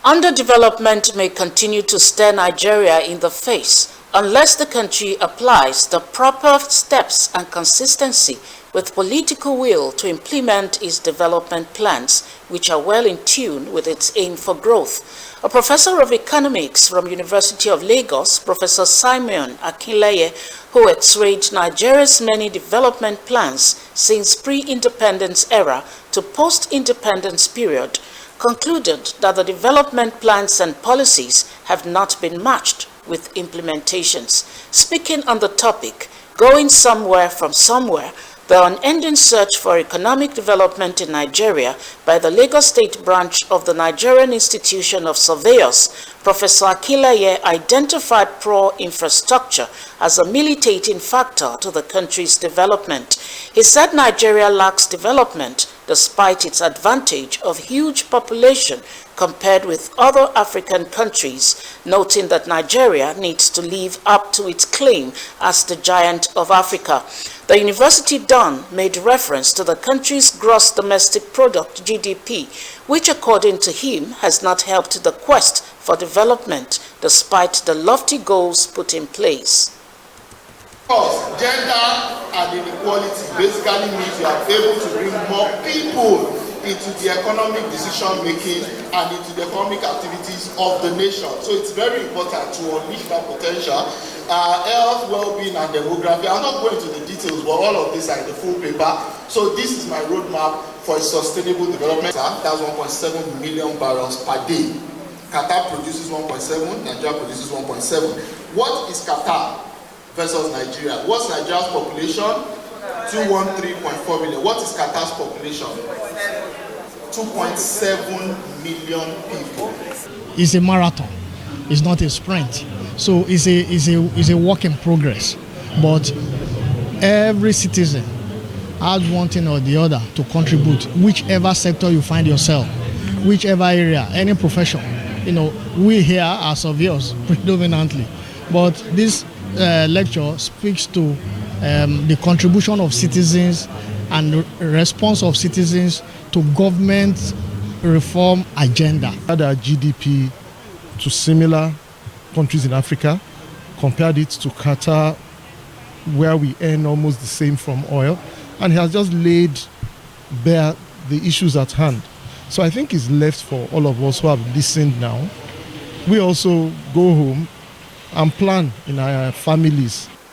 Underdevelopment may continue to stare Nigeria in the face unless the country applies the proper steps and consistency with political will to implement its development plans, which are well in tune with its aim for growth. A professor of economics from University of Lagos, Professor Simon Akinleye, who x-rayed Nigeria's many development plans since pre-independence era to post-independence period, concluded that the development plans and policies have not been matched with implementations. Speaking on the topic, Going Somewhere from Somewhere, the unending search for economic development in Nigeria by the Lagos State branch of the Nigerian Institution of Surveyors, Professor Akinleye identified poor infrastructure as a militating factor to the country's development. He said Nigeria lacks development despite its advantage of huge population compared with other African countries, noting that Nigeria needs to live up to its claim as the giant of Africa. The university Don made reference to the country's gross domestic product, GDP, which according to him has not helped the quest for development despite the lofty goals put in place. Because gender and inequality basically means you are able to bring more people into the economic decision making and into the economic activities of the nation. So it's very important to unleash that potential. Health, well-being and demography. I'm not going into the details, but all of these are in the full paper. So this is my roadmap for a sustainable development. That's 1.7 million barrels per day. Qatar produces 1.7, Nigeria produces 1.7. What is Qatar versus Nigeria? What's Nigeria's population? 213.4 million. What is Qatar's population? 2.7 million people. It's a marathon. It's not a sprint. So it's a work in progress. But every citizen has one thing or the other to contribute, whichever sector you find yourself, whichever area, any profession. You know, we here are surveyors predominantly. But this lecture speaks to the contribution of citizens and the response of citizens to government reform agenda. Add our GDP to similar countries in Africa, compared it to Qatar, where we earn almost the same from oil, and he has just laid bare the issues at hand. So I think it's left for all of us who have listened now. We also go home and plan in our families